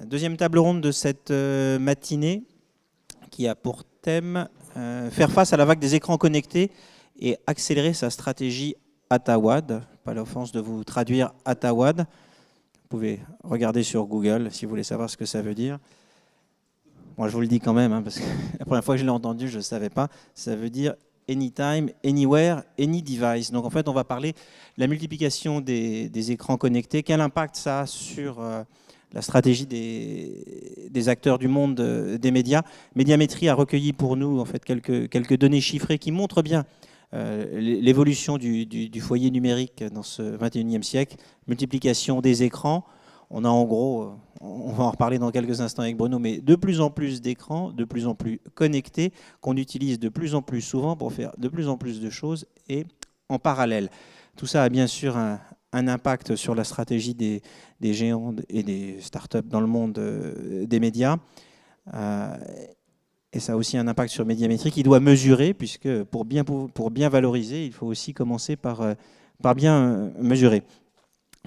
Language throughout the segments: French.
Deuxième table ronde de cette matinée qui a pour thème faire face à la vague des écrans connectés et accélérer sa stratégie Atawad. Pas l'offense de vous traduire Atawad. Vous pouvez regarder sur Google si vous voulez savoir ce que ça veut dire. Moi, je vous le dis quand même, hein, parce que la première fois que je l'ai entendu, je ne savais pas. Ça veut dire anytime, anywhere, any device. Donc en fait, on va parler de la multiplication des écrans connectés. Quel impact ça a sur la stratégie des acteurs du monde des médias? Médiamétrie a recueilli pour nous en fait quelques données chiffrées qui montrent bien l'évolution du foyer numérique dans ce 21e siècle. Multiplication des écrans. On a en gros, on va en reparler dans quelques instants avec Bruno, mais de plus en plus d'écrans, de plus en plus connectés, qu'on utilise de plus en plus souvent pour faire de plus en plus de choses et en parallèle. Tout ça a bien sûr un impact sur la stratégie des géants et des startups dans le monde des médias. Et ça a aussi un impact sur Médiamétrie qui doit mesurer, puisque pour bien valoriser, il faut aussi commencer par bien mesurer.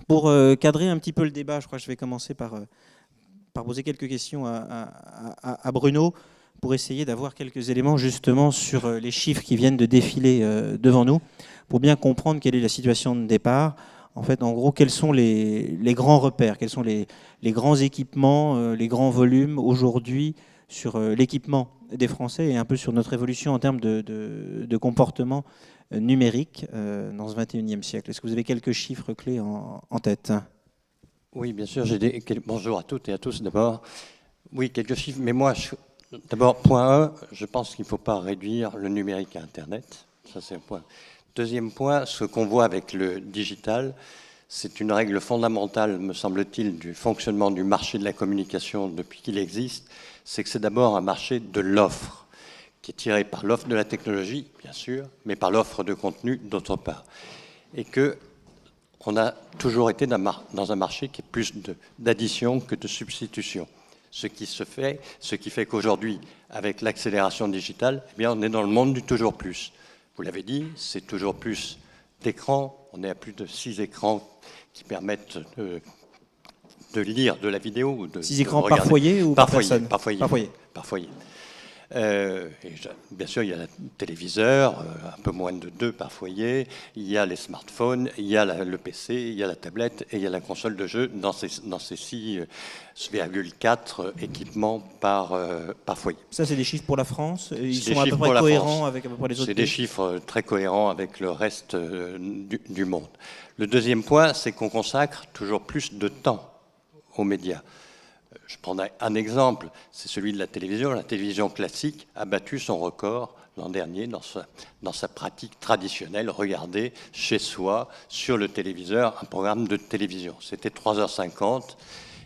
Pour cadrer un petit peu le débat, je crois que je vais commencer par poser quelques questions à Bruno pour essayer d'avoir quelques éléments justement sur les chiffres qui viennent de défiler devant nous, pour bien comprendre quelle est la situation de départ. En fait, en gros, quels sont les grands repères, quels sont les grands équipements, les grands volumes aujourd'hui sur l'équipement des Français et un peu sur notre évolution en termes de comportement numérique dans ce 21e siècle. Est-ce que vous avez quelques chiffres clés en tête? Oui, bien sûr. Bonjour à toutes et à tous d'abord. Oui, quelques chiffres. Mais moi, d'abord, point 1, je pense qu'il ne faut pas réduire le numérique à Internet. Ça, c'est un point. Deuxième point, ce qu'on voit avec le digital, c'est une règle fondamentale, me semble-t-il, du fonctionnement du marché de la communication depuis qu'il existe. C'est que c'est d'abord un marché de l'offre, qui est tiré par l'offre de la technologie, bien sûr, mais par l'offre de contenu, d'autre part. Et qu'on a toujours été dans un marché qui est plus d'addition que de substitution. Ce qui fait qu'aujourd'hui, avec l'accélération digitale, eh bien, on est dans le monde du toujours plus. Vous l'avez dit, c'est toujours plus d'écrans. On est à plus de 6 écrans qui permettent de lire de la vidéo. 6 écrans par foyer ou par personne? Par foyer. Bien sûr, il y a le téléviseur, un peu moins de 2 par foyer, il y a les smartphones, il y a le PC, il y a la tablette et il y a la console de jeu dans ces 6,4 équipements par foyer. Ça, c'est des chiffres pour la France? Ils sont à peu près cohérents avec à peu près les autres pays? C'est des chiffres très cohérents avec le reste du monde. Le deuxième point, c'est qu'on consacre toujours plus de temps aux médias. Je prends un exemple, c'est celui de la télévision. La télévision classique a battu son record l'an dernier dans sa pratique traditionnelle, regarder chez soi, sur le téléviseur, un programme de télévision. C'était 3h50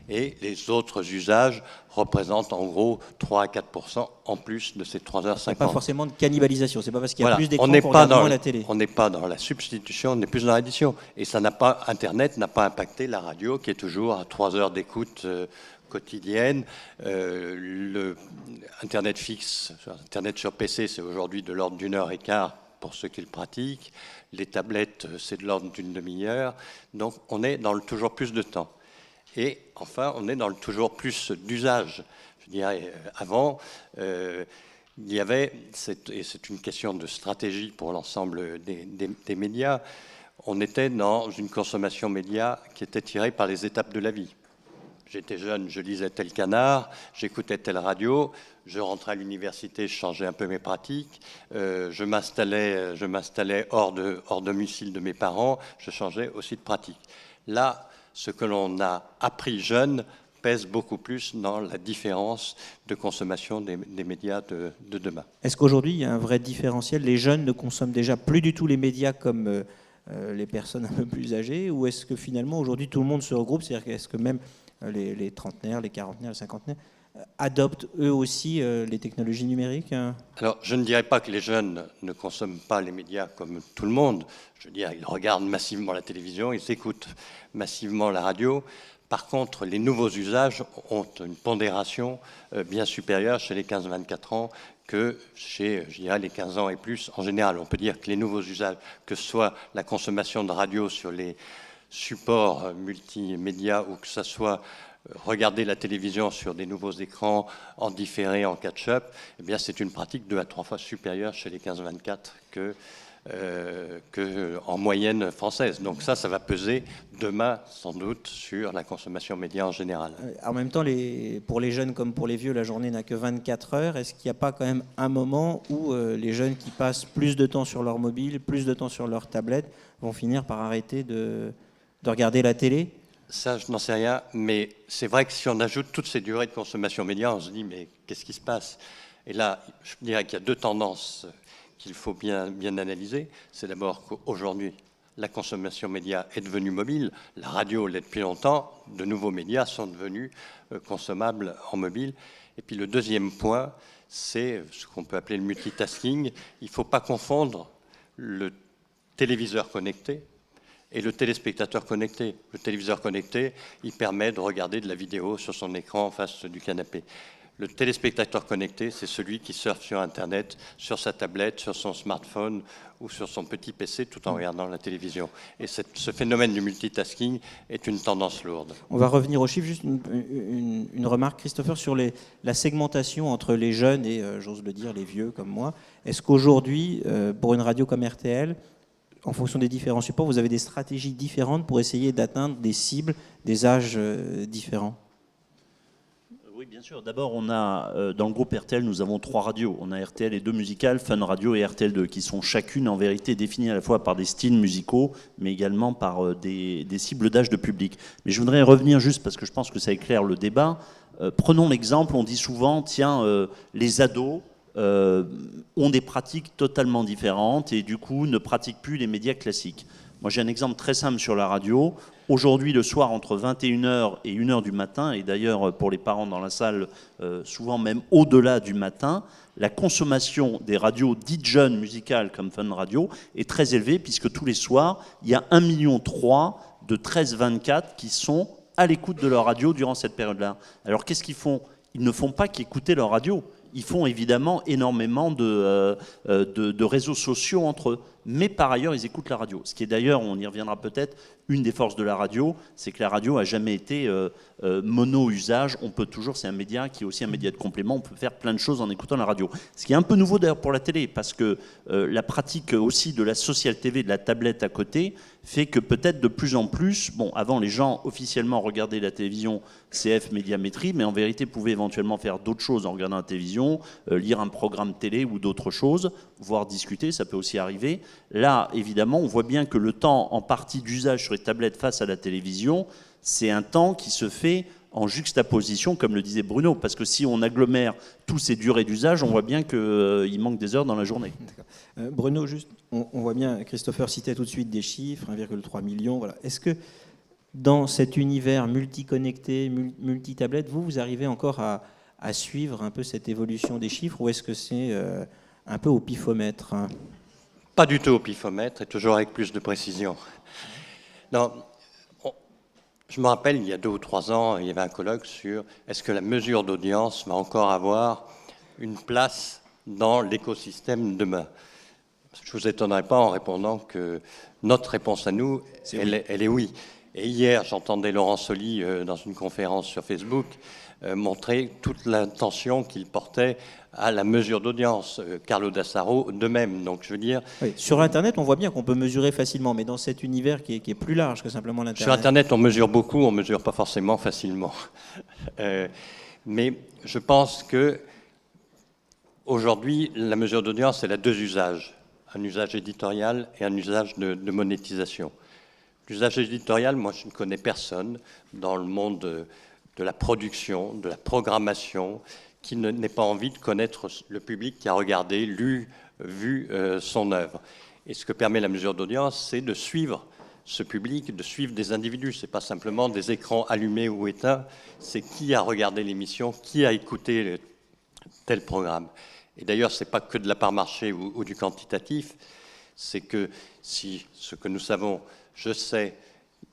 et les autres usages représentent en gros 3 à 4% en plus de ces 3h50. Il n'y a pas forcément de cannibalisation, c'est pas parce qu'il y a plus d'écrans qu'on regarde moins la télé. On n'est pas dans la substitution, on est plus dans l'addition. Et Internet n'a pas impacté la radio qui est toujours à 3 heures d'écoute quotidienne. Internet fixe, Internet sur PC, c'est aujourd'hui de l'ordre d'1 heure et quart pour ceux qui le pratiquent. Les tablettes, c'est de l'ordre d'une demi-heure. Donc, on est dans le toujours plus de temps. Et enfin, on est dans le toujours plus d'usage. Je dirais, avant, il y avait, et c'est une question de stratégie pour l'ensemble des médias, on était dans une consommation média qui était tirée par les étapes de la vie. J'étais jeune, je lisais tel canard, j'écoutais telle radio, je rentrais à l'université, je changeais un peu mes pratiques, je m'installais hors de domicile de mes parents, je changeais aussi de pratique. Là, ce que l'on a appris jeune pèse beaucoup plus dans la différence de consommation des médias de demain. Est-ce qu'aujourd'hui, il y a un vrai différentiel? Les jeunes ne consomment déjà plus du tout les médias comme les personnes un peu plus âgées, ou est-ce que finalement, aujourd'hui, tout le monde se regroupe? C'est-à-dire est-ce que même les trentenaires, les quarantenaires, les cinquantenaires adoptent eux aussi les technologies numériques? Alors, je ne dirais pas que les jeunes ne consomment pas les médias comme tout le monde. Je veux dire, ils regardent massivement la télévision, ils écoutent massivement la radio. Par contre, les nouveaux usages ont une pondération bien supérieure chez les 15-24 ans que chez, je dirais, les 15 ans et plus en général. On peut dire que les nouveaux usages, que ce soit la consommation de radio sur les supports multimédia ou que ce soit regarder la télévision sur des nouveaux écrans en différé, en catch-up, eh bien c'est une pratique 2 à 3 fois supérieure chez les 15-24 que en moyenne française. Donc ça va peser demain sans doute sur la consommation média en général. En même temps, pour les jeunes comme pour les vieux, la journée n'a que 24 heures. Est-ce qu'il n'y a pas quand même un moment où les jeunes qui passent plus de temps sur leur mobile, plus de temps sur leur tablette, vont finir par arrêter de regarder la télé ? Ça, je n'en sais rien, mais c'est vrai que si on ajoute toutes ces durées de consommation média, on se dit mais qu'est-ce qui se passe ? Et là, je dirais qu'il y a 2 tendances qu'il faut bien analyser. C'est d'abord qu'aujourd'hui, la consommation média est devenue mobile. La radio l'est depuis longtemps. De nouveaux médias sont devenus consommables en mobile. Et puis le deuxième point, c'est ce qu'on peut appeler le multitasking. Il ne faut pas confondre le téléviseur connecté et le téléspectateur connecté. Le téléviseur connecté, il permet de regarder de la vidéo sur son écran en face du canapé. Le téléspectateur connecté, c'est celui qui surfe sur Internet, sur sa tablette, sur son smartphone ou sur son petit PC tout en regardant la télévision. Et ce phénomène du multitasking est une tendance lourde. On va revenir aux chiffres. Juste une remarque, Christopher, sur la segmentation entre les jeunes et, j'ose le dire, les vieux comme moi. Est-ce qu'aujourd'hui, pour une radio comme RTL, en fonction des différents supports, vous avez des stratégies différentes pour essayer d'atteindre des cibles, des âges différents ? Oui, bien sûr. D'abord, on a dans le groupe RTL, nous avons 3 radios. On a RTL et 2 musicales, Fun Radio et RTL2, qui sont chacune en vérité définies à la fois par des styles musicaux, mais également par des cibles d'âge de public. Mais je voudrais revenir juste parce que je pense que ça éclaire le débat. Prenons l'exemple, on dit souvent, tiens, les ados ont des pratiques totalement différentes et du coup ne pratiquent plus les médias classiques. Moi, j'ai un exemple très simple sur la radio. Aujourd'hui, le soir, entre 21h et 1h du matin, et d'ailleurs pour les parents dans la salle, souvent même au-delà du matin, la consommation des radios dites jeunes musicales comme Fun Radio est très élevée puisque tous les soirs, il y a 1,3 million de 13-24 qui sont à l'écoute de leur radio durant cette période-là. Alors qu'est-ce qu'ils font ? Ils ne font pas qu'écouter leur radio. Ils font évidemment énormément de réseaux sociaux entre eux. Mais par ailleurs, ils écoutent la radio. Ce qui est d'ailleurs, on y reviendra peut-être, une des forces de la radio, c'est que la radio n'a jamais été mono-usage. On peut toujours, c'est un média qui est aussi un média de complément, on peut faire plein de choses en écoutant la radio. Ce qui est un peu nouveau d'ailleurs pour la télé, parce que la pratique aussi de la social TV, de la tablette à côté, fait que peut-être de plus en plus, bon, avant les gens officiellement regardaient la télévision CF Médiamétrie, mais en vérité pouvaient éventuellement faire d'autres choses en regardant la télévision, lire un programme télé ou d'autres choses, voire discuter, ça peut aussi arriver. Là, évidemment, on voit bien que le temps en partie d'usage sur les tablettes face à la télévision, c'est un temps qui se fait en juxtaposition, comme le disait Bruno, parce que si on agglomère tous ces durées d'usage, on voit bien qu'il manque des heures dans la journée. Bruno, juste, on voit bien, Christopher citait tout de suite des chiffres, 1,3 million. Voilà. Est-ce que dans cet univers multiconnecté, multitablette, vous arrivez encore à suivre un peu cette évolution des chiffres, ou est-ce que c'est un peu au pifomètre, hein ? Pas du tout au pifomètre, et toujours avec plus de précision. Non, je me rappelle, il y a 2 ou 3 ans, il y avait un colloque sur est-ce que la mesure d'audience va encore avoir une place dans l'écosystème demain. Je ne vous étonnerai pas en répondant que notre réponse à nous, elle est oui. Et hier, j'entendais Laurent Soli dans une conférence sur Facebook montrer toute l'attention qu'il portait à la mesure d'audience. Carlo Dassaro, de même. Donc, je veux dire... Oui, sur Internet, on voit bien qu'on peut mesurer facilement, mais dans cet univers qui est plus large que simplement l'Internet. Sur Internet, on mesure beaucoup, on ne mesure pas forcément facilement. Mais je pense que aujourd'hui, la mesure d'audience, elle a 2 usages. Un usage éditorial et un usage de monétisation. L'usage éditorial, moi, je ne connais personne dans le monde de la production, de la programmation, qui n'ait pas envie de connaître le public qui a regardé, lu, vu son œuvre. Et ce que permet la mesure d'audience, c'est de suivre ce public, de suivre des individus. Ce n'est pas simplement des écrans allumés ou éteints, c'est qui a regardé l'émission, qui a écouté tel programme. Et d'ailleurs, ce n'est pas que de la part marché ou du quantitatif, c'est que si ce que nous savons, je sais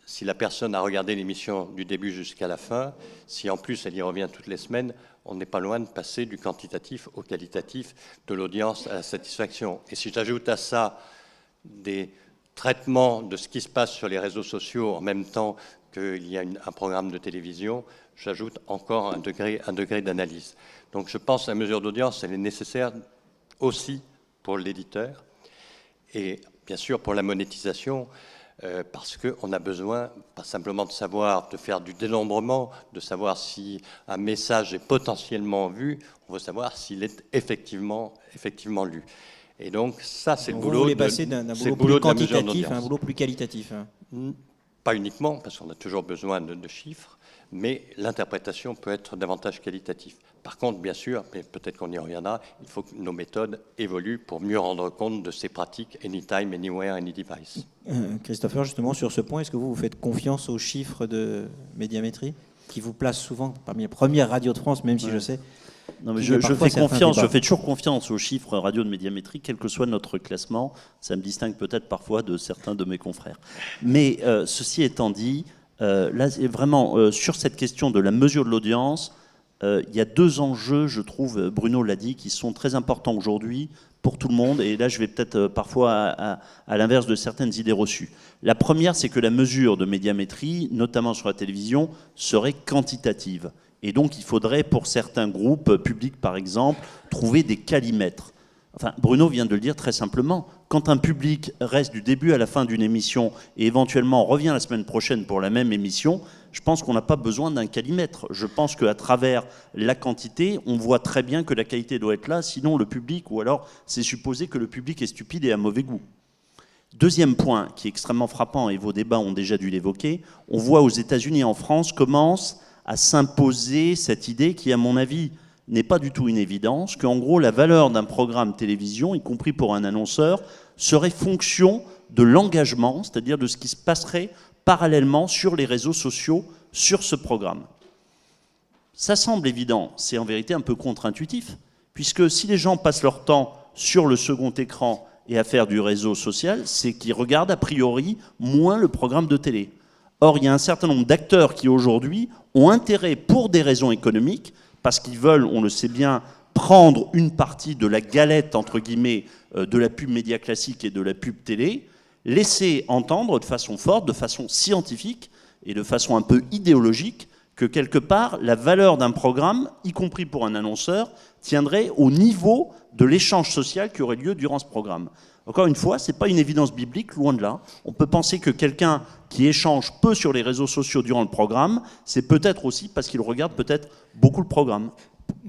si la personne a regardé l'émission du début jusqu'à la fin, si en plus elle y revient toutes les semaines, on n'est pas loin de passer du quantitatif au qualitatif, de l'audience à la satisfaction. Et si j'ajoute à ça des traitements de ce qui se passe sur les réseaux sociaux en même temps qu'il y a un programme de télévision, j'ajoute encore un degré d'analyse. Donc je pense que la mesure d'audience, elle est nécessaire aussi pour l'éditeur et bien sûr pour la monétisation, parce qu'on a besoin pas simplement de savoir, de faire du dénombrement, de savoir si un message est potentiellement vu, on veut savoir s'il est effectivement lu. Et donc ça, c'est le boulot. Vous voulez passer d'un boulot plus quantitatif à un boulot plus qualitatif. Pas uniquement, parce qu'on a toujours besoin de chiffres, mais l'interprétation peut être davantage qualitative. Par contre, bien sûr, mais peut-être qu'on y reviendra, il faut que nos méthodes évoluent pour mieux rendre compte de ces pratiques anytime, anywhere, any device. Christopher, justement, sur ce point, est-ce que vous faites confiance aux chiffres de Médiamétrie, qui vous placent souvent parmi les premières radios de France, même si je sais... Non, mais je fais toujours confiance aux chiffres radio de Médiamétrie, quel que soit notre classement. Ça me distingue peut-être parfois de certains de mes confrères. Mais ceci étant dit, là, vraiment, sur cette question de la mesure de l'audience, il y a deux enjeux, je trouve, Bruno l'a dit, qui sont très importants aujourd'hui pour tout le monde. Et là, je vais peut-être parfois à l'inverse de certaines idées reçues. La première, c'est que la mesure de Médiamétrie, notamment sur la télévision, serait quantitative. Et donc, il faudrait, pour certains groupes publics, par exemple, trouver des calimètres. Enfin, Bruno vient de le dire très simplement. Quand un public reste du début à la fin d'une émission et éventuellement revient la semaine prochaine pour la même émission, je pense qu'on n'a pas besoin d'un calimètre. Je pense qu'à travers la quantité, on voit très bien que la qualité doit être là, sinon le public, ou alors c'est supposé que le public est stupide et a mauvais goût. Deuxième point qui est extrêmement frappant, et vos débats ont déjà dû l'évoquer, on voit aux États-Unis et en France commence à s'imposer cette idée qui, à mon avis, n'est pas du tout une évidence, qu'en gros, la valeur d'un programme télévision, y compris pour un annonceur, serait fonction de l'engagement, c'est-à-dire de ce qui se passerait parallèlement sur les réseaux sociaux sur ce programme. Ça semble évident, c'est en vérité un peu contre-intuitif, puisque si les gens passent leur temps sur le second écran et à faire du réseau social, c'est qu'ils regardent a priori moins le programme de télé. Or, il y a un certain nombre d'acteurs qui aujourd'hui ont intérêt pour des raisons économiques, parce qu'ils veulent, on le sait bien, prendre une partie de la galette, entre guillemets, de la pub média classique et de la pub télé, laisser entendre de façon forte, de façon scientifique et de façon un peu idéologique, que quelque part, la valeur d'un programme, y compris pour un annonceur, tiendrait au niveau de l'échange social qui aurait lieu durant ce programme. Encore une fois, ce n'est pas une évidence biblique, loin de là. On peut penser que quelqu'un qui échange peu sur les réseaux sociaux durant le programme, c'est peut-être aussi parce qu'il regarde peut-être beaucoup le programme.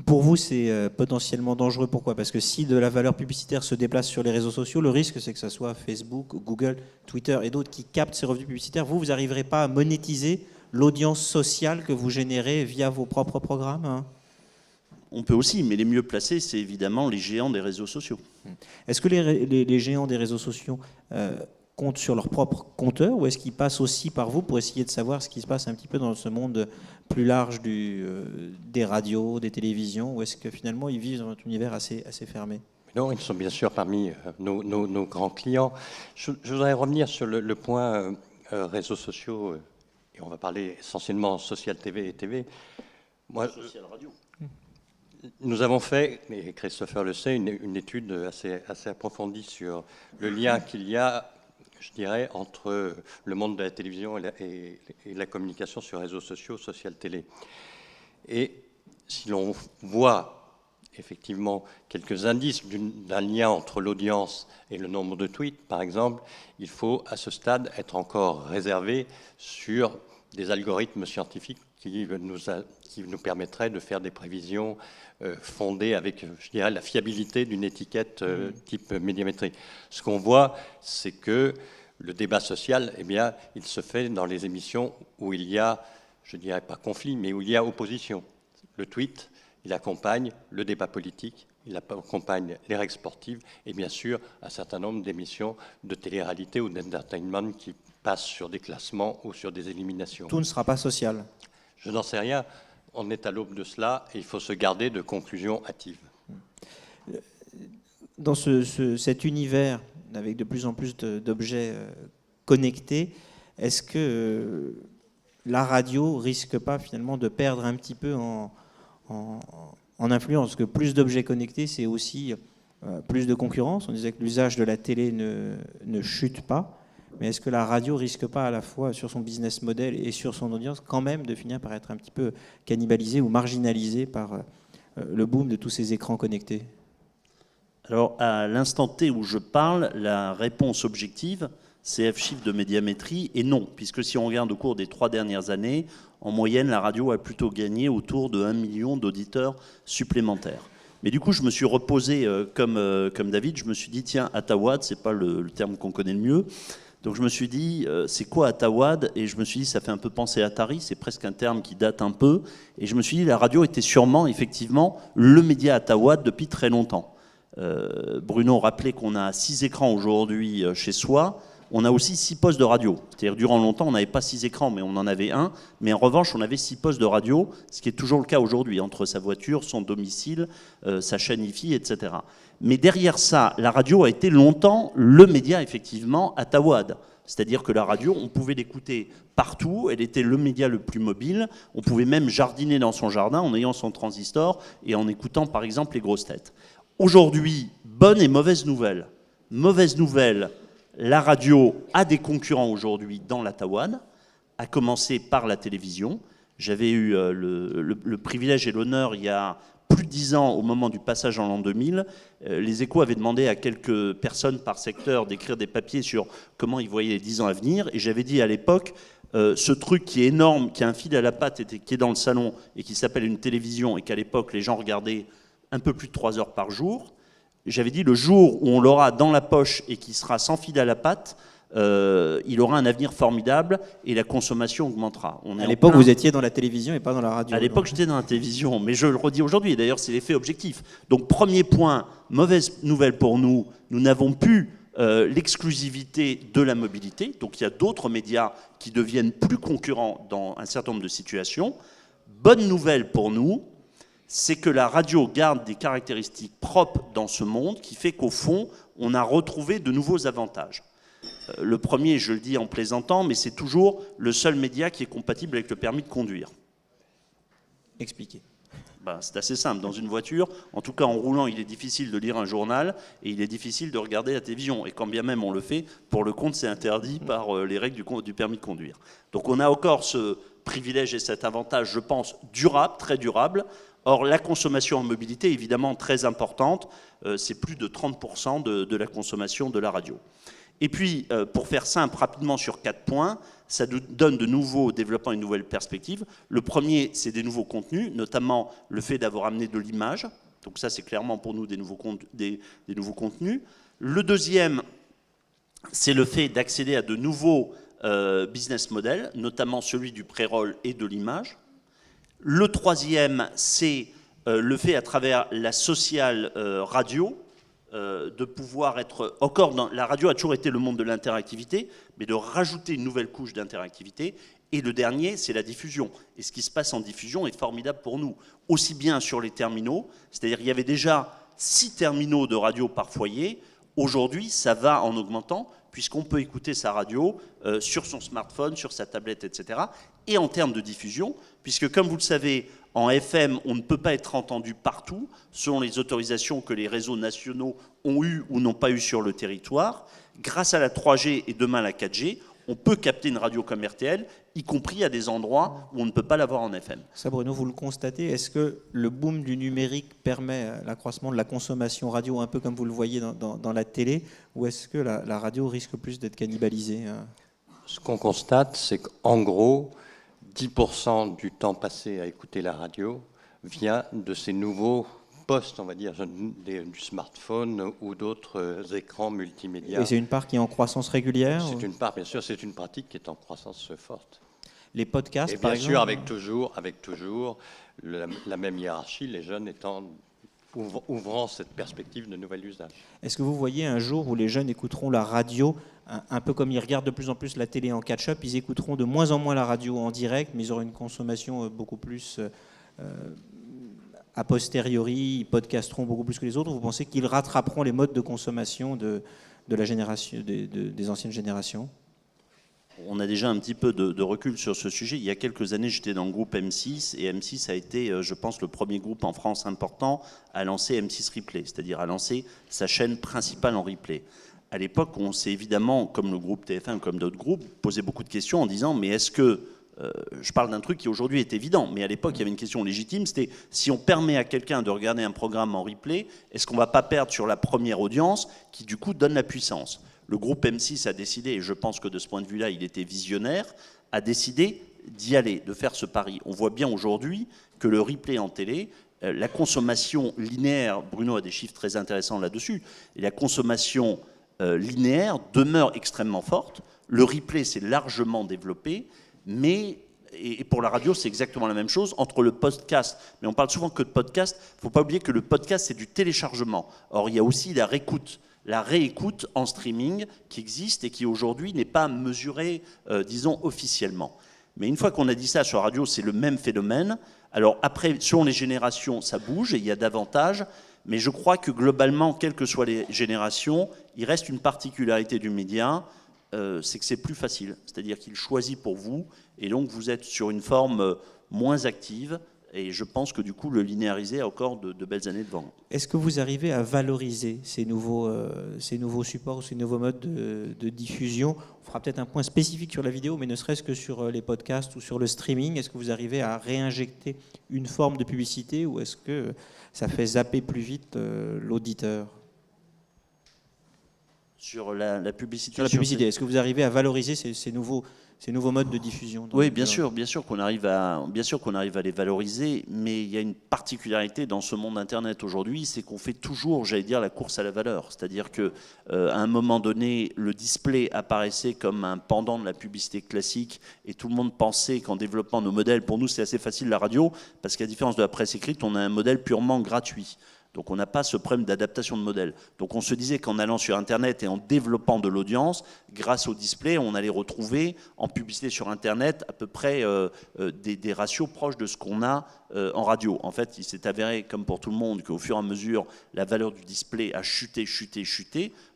Pour vous, c'est potentiellement dangereux. Pourquoi ? Parce que si de la valeur publicitaire se déplace sur les réseaux sociaux, le risque, c'est que ce soit Facebook, Google, Twitter et d'autres qui captent ces revenus publicitaires. Vous n'arriverez pas à monétiser l'audience sociale que vous générez via vos propres programmes, hein ? On peut aussi, mais les mieux placés, c'est évidemment les géants des réseaux sociaux. Est-ce que les géants des réseaux sociaux comptent sur leur propre compteur, ou est-ce qu'ils passent aussi par vous pour essayer de savoir ce qui se passe un petit peu dans ce monde plus large des radios, des télévisions, ou est-ce que finalement ils vivent dans un univers assez fermé ? Non, ils sont bien sûr parmi nos grands clients. Je voudrais revenir sur le point réseaux sociaux, et on va parler essentiellement social TV et TV. Moi, social radio. Nous avons fait, et Christopher le sait, une étude assez approfondie sur le lien qu'il y a, je dirais, entre le monde de la télévision et la communication sur les réseaux sociaux, social télé. Et si l'on voit effectivement quelques indices d'un lien entre l'audience et le nombre de tweets, par exemple, il faut à ce stade être encore réservé sur des algorithmes scientifiques qui nous permettraient de faire des prévisions fondées avec, je dirais, la fiabilité d'une étiquette type Médiamétrie. Ce qu'on voit, c'est que le débat social, eh bien, il se fait dans les émissions où il y a, je ne dirais pas conflit, mais où il y a opposition. Le tweet, il accompagne le débat politique, il accompagne les règles sportives et bien sûr un certain nombre d'émissions de télé-réalité ou d'entertainment qui passent sur des classements ou sur des éliminations. Tout ne sera pas social. Je n'en sais rien. On est à l'aube de cela et il faut se garder de conclusions hâtives. Dans cet univers, avec de plus en plus d'objets connectés, est-ce que la radio risque pas finalement de perdre un petit peu en influence ? Parce que plus d'objets connectés, c'est aussi plus de concurrence. On disait que l'usage de la télé ne chute pas. Mais est-ce que la radio risque pas à la fois sur son business model et sur son audience quand même de finir par être un petit peu cannibalisée ou marginalisée par le boom de tous ces écrans connectés? Alors, à l'instant T où je parle, la réponse objective, CF chiffre de médiamétrie, est non, puisque si on regarde au cours des 3 dernières années, en moyenne, la radio a plutôt gagné autour de 1 million d'auditeurs supplémentaires. Mais du coup, je me suis reposé comme David, je me suis dit, tiens, Atawad, c'est pas le terme qu'on connaît le mieux. Donc je me suis dit, c'est quoi Atawad? Et je me suis dit, ça fait un peu penser à Atari, c'est presque un terme qui date un peu. Et je me suis dit, la radio était sûrement, effectivement, le média Atawad depuis très longtemps. Bruno rappelait qu'on a 6 écrans aujourd'hui chez soi. On a aussi 6 postes de radio. C'est-à-dire, durant longtemps, on n'avait pas 6 écrans, mais on en avait un. Mais en revanche, on avait 6 postes de radio, ce qui est toujours le cas aujourd'hui, entre sa voiture, son domicile, sa chaîne IFI, etc. Mais derrière ça, la radio a été longtemps le média, effectivement, Atawad. C'est-à-dire que la radio, on pouvait l'écouter partout, elle était le média le plus mobile. On pouvait même jardiner dans son jardin en ayant son transistor et en écoutant, par exemple, les grosses têtes. Aujourd'hui, bonne et mauvaise nouvelle. Mauvaise nouvelle, la radio a des concurrents aujourd'hui dans l'Atawad, à commencer par la télévision. J'avais eu le privilège et l'honneur, il y a plus de 10 ans, au moment du passage en l'an 2000, les Échos avaient demandé à quelques personnes par secteur d'écrire des papiers sur comment ils voyaient les 10 ans à venir. Et j'avais dit à l'époque, ce truc qui est énorme, qui a un fil à la patte, qui est dans le salon et qui s'appelle une télévision, et qu'à l'époque, les gens regardaient un peu plus de 3 heures par jour. J'avais dit, le jour où on l'aura dans la poche et qui sera sans fil à la patte, il aura un avenir formidable et la consommation augmentera. À l'époque, vous étiez dans la télévision et pas dans la radio. À l'époque, j'étais dans la télévision, mais je le redis aujourd'hui. D'ailleurs, c'est l'effet objectif. Donc, premier point, mauvaise nouvelle pour nous, nous n'avons plus l'exclusivité de la mobilité. Donc, il y a d'autres médias qui deviennent plus concurrents dans un certain nombre de situations. Bonne nouvelle pour nous, c'est que la radio garde des caractéristiques propres dans ce monde qui fait qu'au fond, on a retrouvé de nouveaux avantages. Le premier, je le dis en plaisantant, mais c'est toujours le seul média qui est compatible avec le permis de conduire. Expliquez. C'est assez simple. Dans une voiture, en tout cas en roulant, il est difficile de lire un journal et il est difficile de regarder la télévision. Et quand bien même on le fait, pour le compte, c'est interdit par les règles du permis de conduire. Donc on a encore ce privilège et cet avantage, je pense, durable, très durable. Or, la consommation en mobilité est évidemment très importante. C'est plus de 30% de la consommation de la radio. Et puis, pour faire simple, rapidement sur 4 points, ça donne de nouveaux développements et de nouvelles perspectives. Le premier, c'est des nouveaux contenus, notamment le fait d'avoir amené de l'image. Donc ça, c'est clairement pour nous des nouveaux contenus. Le deuxième, c'est le fait d'accéder à de nouveaux business models, notamment celui du pré-roll et de l'image. Le troisième, c'est le fait, à travers la social radio, de pouvoir être encore dans... La radio a toujours été le monde de l'interactivité, mais de rajouter une nouvelle couche d'interactivité. Et le dernier, c'est la diffusion. Et ce qui se passe en diffusion est formidable pour nous, aussi bien sur les terminaux, c'est-à-dire qu'il y avait déjà 6 terminaux de radio par foyer. Aujourd'hui, ça va en augmentant, puisqu'on peut écouter sa radio sur son smartphone, sur sa tablette, etc. Et en termes de diffusion, puisque comme vous le savez, en FM, on ne peut pas être entendu partout, selon les autorisations que les réseaux nationaux ont eues ou n'ont pas eues sur le territoire. Grâce à la 3G et demain la 4G, on peut capter une radio comme RTL, y compris à des endroits où on ne peut pas l'avoir en FM. Ça, Bruno, vous le constatez. Est-ce que le boom du numérique permet l'accroissement de la consommation radio, un peu comme vous le voyez dans la télé, ou est-ce que la radio risque plus d'être cannibalisée? Ce qu'on constate, c'est qu'en gros, 10% du temps passé à écouter la radio vient de ces nouveaux postes, on va dire, du smartphone ou d'autres écrans multimédia. Et c'est une part qui est en croissance régulière? C'est une part, bien sûr, c'est une pratique qui est en croissance forte. Les podcasts, et par bien exemple, sûr, avec toujours la même hiérarchie, les jeunes ouvrant cette perspective de nouvel usage. Est-ce que vous voyez un jour où les jeunes écouteront la radio, un peu comme ils regardent de plus en plus la télé en catch-up, ils écouteront de moins en moins la radio en direct, mais ils auront une consommation beaucoup plus a posteriori, ils podcasteront beaucoup plus que les autres? Vous pensez qu'ils rattraperont les modes de consommation de la génération, des anciennes générations? On a déjà un petit peu de recul sur ce sujet. Il y a quelques années, j'étais dans le groupe M6, et M6 a été, je pense, le premier groupe en France important à lancer M6 Replay, c'est-à-dire à lancer sa chaîne principale en replay. à l'époque, on s'est évidemment, comme le groupe TF1, comme d'autres groupes, posé beaucoup de questions en disant mais est-ce que, je parle d'un truc qui aujourd'hui est évident, mais à l'époque il y avait une question légitime, c'était si on permet à quelqu'un de regarder un programme en replay, est-ce qu'on ne va pas perdre sur la première audience qui du coup donne la puissance? Le groupe M6 a décidé, et je pense que de ce point de vue-là il était visionnaire, a décidé d'y aller, de faire ce pari. On voit bien aujourd'hui que le replay en télé, la consommation linéaire, Bruno a des chiffres très intéressants là-dessus, et la consommation linéaire demeure extrêmement forte. Le replay s'est largement développé, mais, et pour la radio, c'est exactement la même chose, entre le podcast, mais on parle souvent que de podcast, il ne faut pas oublier que le podcast, c'est du téléchargement. Or, il y a aussi la réécoute en streaming qui existe et qui aujourd'hui n'est pas mesurée, disons, officiellement. Mais une fois qu'on a dit ça sur la radio, c'est le même phénomène. Alors après, selon les générations, ça bouge et il y a davantage, mais je crois que globalement, quelles que soient les générations, il reste une particularité du média, c'est que c'est plus facile. C'est-à-dire qu'il choisit pour vous, et donc vous êtes sur une forme moins active, et je pense que du coup, le linéarisé a encore de belles années devant. Est-ce que vous arrivez à valoriser ces nouveaux supports, ces nouveaux modes de diffusion? On fera peut-être un point spécifique sur la vidéo, mais ne serait-ce que sur les podcasts ou sur le streaming. Est-ce que vous arrivez à réinjecter une forme de publicité ou est-ce que ça fait zapper plus vite l'auditeur? Sur la publicité. Sur la publicité, est-ce que vous arrivez à valoriser ces nouveaux modes de diffusion? Oui, bien sûr qu'on arrive à les valoriser, mais il y a une particularité dans ce monde Internet aujourd'hui, c'est qu'on fait toujours, j'allais dire, la course à la valeur. C'est-à-dire que à un moment donné, le display apparaissait comme un pendant de la publicité classique, et tout le monde pensait qu'en développant nos modèles, pour nous c'est assez facile la radio, parce qu'à la différence de la presse écrite, on a un modèle purement gratuit. Donc on n'a pas ce problème d'adaptation de modèle. Donc on se disait qu'en allant sur Internet et en développant de l'audience, grâce au display, on allait retrouver en publicité sur Internet à peu près des ratios proches de ce qu'on a en radio. En fait, il s'est avéré, comme pour tout le monde, qu'au fur et à mesure, la valeur du display a chuté,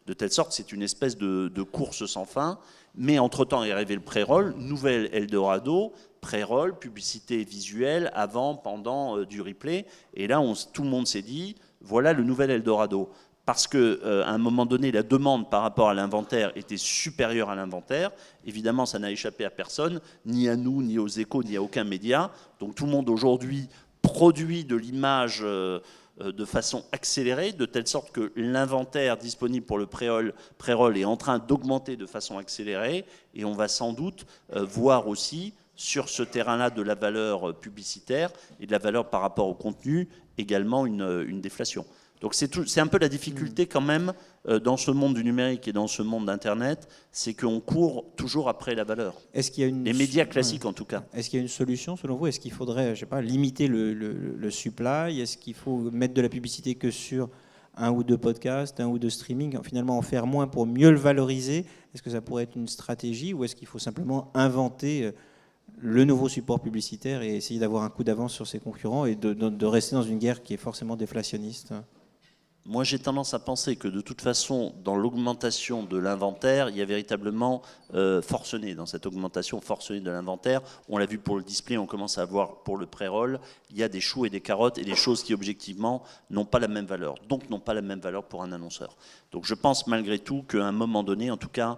de telle sorte que c'est une espèce de course sans fin. Mais entre-temps est arrivé le pré-roll, nouvel Eldorado, pré-roll, publicité visuelle, avant, pendant du replay. Et là, tout le monde s'est dit, voilà le nouvel Eldorado. Parce qu'à un moment donné, la demande par rapport à l'inventaire était supérieure à l'inventaire. Évidemment, ça n'a échappé à personne, ni à nous, ni aux échos, ni à aucun média. Donc tout le monde aujourd'hui produit de l'image de façon accélérée, de telle sorte que l'inventaire disponible pour le pré-roll est en train d'augmenter de façon accélérée. Et on va sans doute voir aussi sur ce terrain-là de la valeur publicitaire et de la valeur par rapport au contenu, également une déflation. Donc c'est un peu la difficulté quand même dans ce monde du numérique et dans ce monde d'Internet, c'est qu'on court toujours après la valeur. Est-ce qu'il y a les médias classiques en tout cas. Est-ce qu'il y a une solution selon vous? Est-ce qu'il faudrait, je sais pas, limiter le supply? Est-ce qu'il faut mettre de la publicité que sur un ou deux podcasts, un ou deux streaming, finalement en faire moins pour mieux le valoriser? Est-ce que ça pourrait être une stratégie ou est-ce qu'il faut simplement inventer le nouveau support publicitaire et essayer d'avoir un coup d'avance sur ses concurrents et de rester dans une guerre qui est forcément déflationniste? Moi, j'ai tendance à penser que de toute façon, dans l'augmentation de l'inventaire, il y a véritablement forcené. Dans cette augmentation forcenée de l'inventaire, on l'a vu pour le display, on commence à voir pour le pré-roll, il y a des choux et des carottes et des choses qui, objectivement, n'ont pas la même valeur. Donc, n'ont pas la même valeur pour un annonceur. Donc, je pense malgré tout qu'à un moment donné, en tout cas,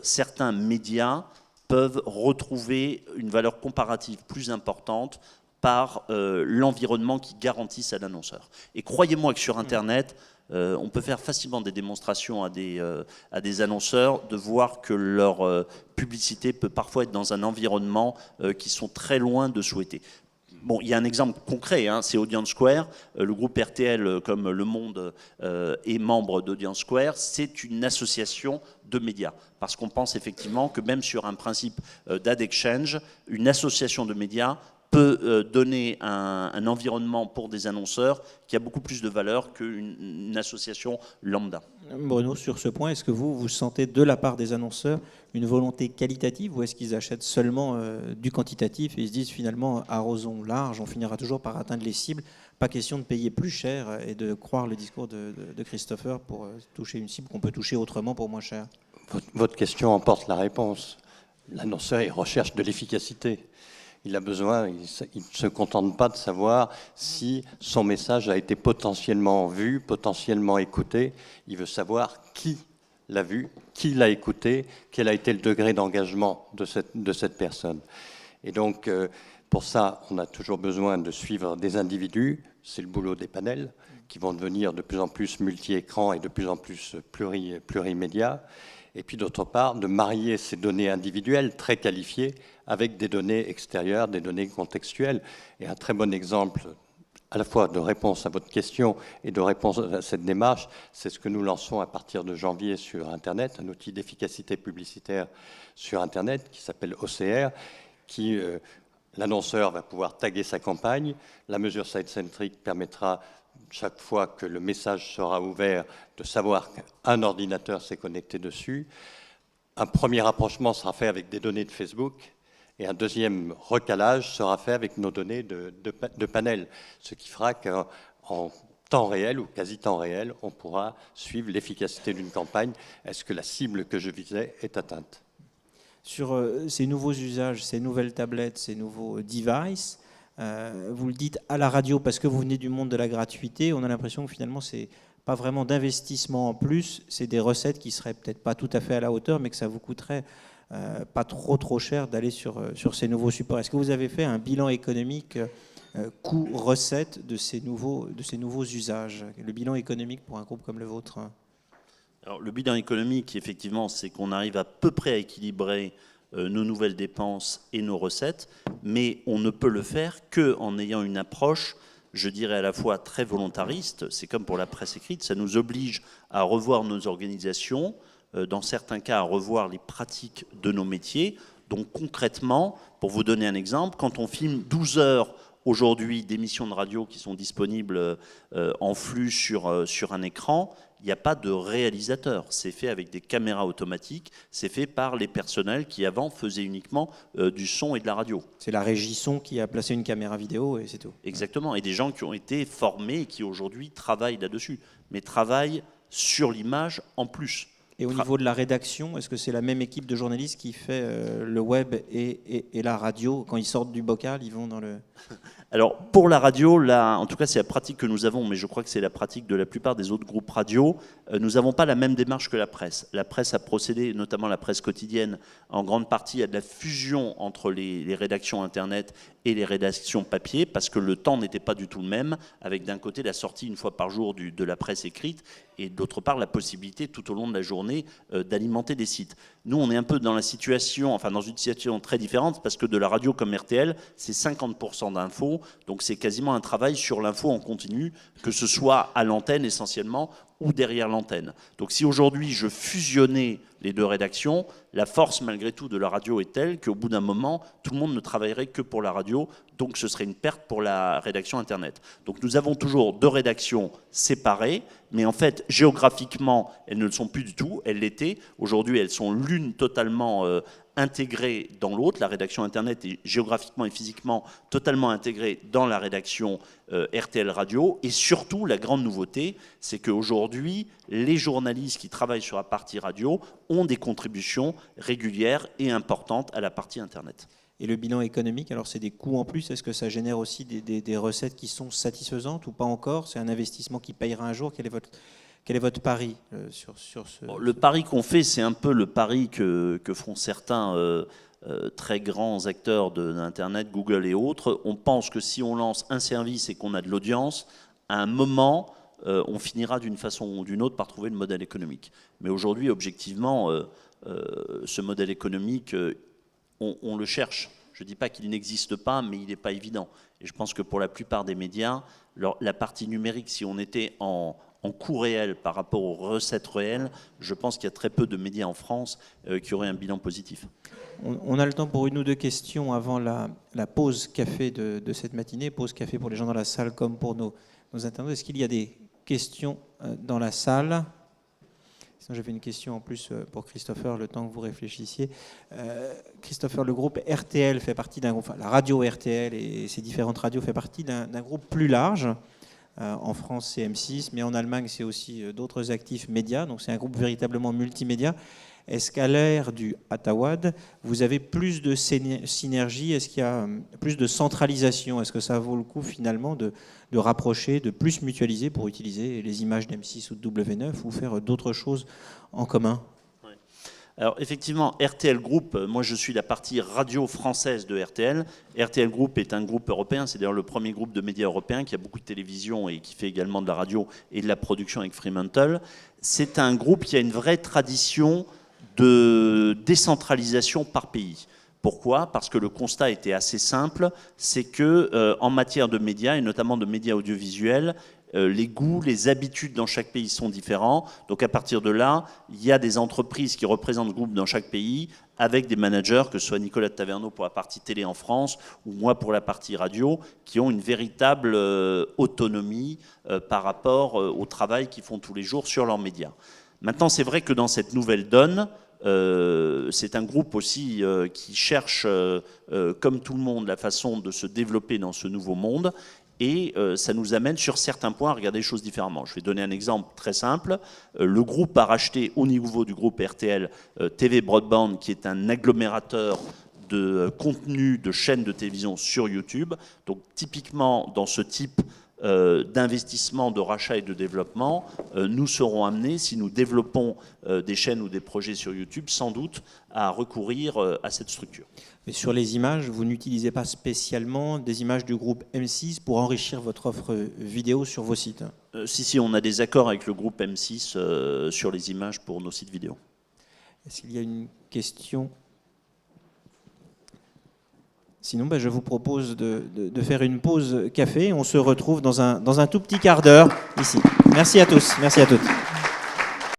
certains médias peuvent retrouver une valeur comparative plus importante par l'environnement qui garantisse à l'annonceur. Et croyez-moi que sur Internet, on peut faire facilement des démonstrations à des annonceurs de voir que leur publicité peut parfois être dans un environnement qui sont très loin de souhaiter. Bon, il y a un exemple concret, hein, c'est Audience Square. Le groupe RTL, comme Le Monde, est membre d'Audience Square. C'est une association de médias. Parce qu'on pense effectivement que même sur un principe d'ad exchange, une association de médias peut donner un environnement pour des annonceurs qui a beaucoup plus de valeur qu'une association lambda. Bruno, sur ce point, est-ce que vous sentez de la part des annonceurs une volonté qualitative ou est-ce qu'ils achètent seulement du quantitatif et ils se disent finalement arrosons large, on finira toujours par atteindre les cibles, pas question de payer plus cher et de croire le discours de Christopher pour toucher une cible qu'on peut toucher autrement pour moins cher? Votre question emporte la réponse. L'annonceur, il recherche de l'efficacité. Il a besoin, il ne se contente pas de savoir si son message a été potentiellement vu, potentiellement écouté. Il veut savoir qui l'a vu, qui l'a écouté, quel a été le degré d'engagement de cette personne. Et donc, pour ça, on a toujours besoin de suivre des individus. C'est le boulot des panels qui vont devenir de plus en plus multi-écrans et de plus en plus plurimédias. Et puis, d'autre part, de marier ces données individuelles très qualifiées avec des données extérieures, des données contextuelles. Et un très bon exemple à la fois de réponse à votre question et de réponse à cette démarche, c'est ce que nous lançons à partir de janvier sur Internet, un outil d'efficacité publicitaire sur Internet qui s'appelle OCR, qui, l'annonceur va pouvoir taguer sa campagne. La mesure site-centric permettra, chaque fois que le message sera ouvert, de savoir qu'un ordinateur s'est connecté dessus. Un premier rapprochement sera fait avec des données de Facebook. Et un deuxième recalage sera fait avec nos données de panel, ce qui fera qu'en temps réel ou quasi temps réel, on pourra suivre l'efficacité d'une campagne. Est-ce que la cible que je visais est atteinte? Sur ces nouveaux usages, ces nouvelles tablettes, ces nouveaux devices, vous le dites à la radio parce que vous venez du monde de la gratuité, on a l'impression que finalement c'est pas vraiment d'investissement en plus, c'est des recettes qui seraient peut-être pas tout à fait à la hauteur, mais que ça vous coûterait pas trop cher d'aller sur ces nouveaux supports. Est-ce que vous avez fait un bilan économique coût-recette de ces nouveaux usages? Le bilan économique pour un groupe comme le vôtre? Alors, le bilan économique, effectivement, c'est qu'on arrive à peu près à équilibrer nos nouvelles dépenses et nos recettes, mais on ne peut le faire qu'en ayant une approche, je dirais à la fois très volontariste, c'est comme pour la presse écrite, ça nous oblige à revoir nos organisations, dans certains cas à revoir les pratiques de nos métiers. Donc concrètement, pour vous donner un exemple, quand on filme 12 heures aujourd'hui d'émissions de radio qui sont disponibles en flux sur un écran, il n'y a pas de réalisateur. C'est fait avec des caméras automatiques, c'est fait par les personnels qui avant faisaient uniquement du son et de la radio. C'est la régie son qui a placé une caméra vidéo et c'est tout. Exactement, et des gens qui ont été formés et qui aujourd'hui travaillent là-dessus, mais travaillent sur l'image en plus. Et au niveau de la rédaction, est-ce que c'est la même équipe de journalistes qui fait le web et la radio? Quand ils sortent du bocal, ils vont dans le... Alors, pour la radio, là, en tout cas, c'est la pratique que nous avons, mais je crois que c'est la pratique de la plupart des autres groupes radio. Nous n'avons pas la même démarche que la presse. La presse a procédé, notamment la presse quotidienne, en grande partie à de la fusion entre les rédactions Internet et les rédactions papier, parce que le temps n'était pas du tout le même, avec d'un côté la sortie une fois par jour de la presse écrite, et d'autre part la possibilité tout au long de la journée d'alimenter des sites. Nous, on est un peu dans la situation, enfin dans une situation très différente, parce que de la radio comme RTL, c'est 50% d'infos, donc c'est quasiment un travail sur l'info en continu, que ce soit à l'antenne essentiellement ou derrière l'antenne. Donc si aujourd'hui je fusionnais les deux rédactions, la force malgré tout de la radio est telle qu'au bout d'un moment, tout le monde ne travaillerait que pour la radio, donc ce serait une perte pour la rédaction Internet. Donc nous avons toujours deux rédactions séparées, mais en fait géographiquement elles ne le sont plus du tout, elles l'étaient. Aujourd'hui elles sont l'une totalement intégrée dans l'autre. La rédaction Internet est géographiquement et physiquement totalement intégrée dans la rédaction RTL Radio. Et surtout, la grande nouveauté, c'est qu'aujourd'hui, les journalistes qui travaillent sur la partie radio ont des contributions régulières et importantes à la partie Internet. Et le bilan économique, alors c'est des coûts en plus, est-ce que ça génère aussi des recettes qui sont satisfaisantes ou pas encore? C'est un investissement qui payera un jour? Quel est votre pari sur ce... Le pari qu'on fait, c'est un peu le pari que font certains très grands acteurs d'Internet, Google et autres. On pense que si on lance un service et qu'on a de l'audience, à un moment, on finira d'une façon ou d'une autre par trouver le modèle économique. Mais aujourd'hui, objectivement, ce modèle économique, on le cherche. Je ne dis pas qu'il n'existe pas, mais il n'est pas évident. Et je pense que pour la plupart des médias, la partie numérique, si on était en coût réel par rapport aux recettes réelles, je pense qu'il y a très peu de médias en France qui auraient un bilan positif. On a le temps pour une ou deux questions avant la pause café de cette matinée, pause café pour les gens dans la salle comme pour nos internautes. Est-ce qu'il y a des questions dans la salle? Sinon, j'avais une question en plus pour Christopher, le temps que vous réfléchissiez. Christopher, le groupe RTL fait partie d'un groupe, enfin, la radio RTL et ses différentes radios fait partie d'un groupe plus large. En France, c'est M6, mais en Allemagne, c'est aussi d'autres actifs médias. Donc, c'est un groupe véritablement multimédia. Est-ce qu'à l'ère du Atawad, vous avez plus de synergie? Est-ce qu'il y a plus de centralisation? Est-ce que ça vaut le coup finalement de rapprocher, de plus mutualiser pour utiliser les images d'M6 ou de W9 ou faire d'autres choses en commun? Alors effectivement, RTL Group, moi je suis la partie radio française de RTL. RTL Group est un groupe européen, c'est d'ailleurs le premier groupe de médias européens qui a beaucoup de télévision et qui fait également de la radio et de la production avec Fremantle. C'est un groupe qui a une vraie tradition de décentralisation par pays. Pourquoi? Parce que le constat était assez simple, c'est que en matière de médias, et notamment de médias audiovisuels, les goûts, les habitudes dans chaque pays sont différents. Donc à partir de là, il y a des entreprises qui représentent le groupe dans chaque pays, avec des managers, que ce soit Nicolas de Taverneau pour la partie télé en France, ou moi pour la partie radio, qui ont une véritable autonomie par rapport au travail qu'ils font tous les jours sur leurs médias. Maintenant, c'est vrai que dans cette nouvelle donne, c'est un groupe aussi qui cherche, comme tout le monde, la façon de se développer dans ce nouveau monde. Et ça nous amène sur certains points à regarder les choses différemment. Je vais donner un exemple très simple. Le groupe a racheté au niveau du groupe RTL TV Broadband, qui est un agglomérateur de contenu de chaînes de télévision sur YouTube. Donc typiquement, dans ce type d'investissement, de rachat et de développement, nous serons amenés, si nous développons des chaînes ou des projets sur YouTube, sans doute à recourir à cette structure. Mais sur les images, vous n'utilisez pas spécialement des images du groupe M6 pour enrichir votre offre vidéo sur vos sites? Si, on a des accords avec le groupe M6 sur les images pour nos sites vidéo. Est-ce qu'il y a une question? Sinon, je vous propose de faire une pause café. On se retrouve dans un tout petit quart d'heure ici. Merci à tous. Merci à toutes.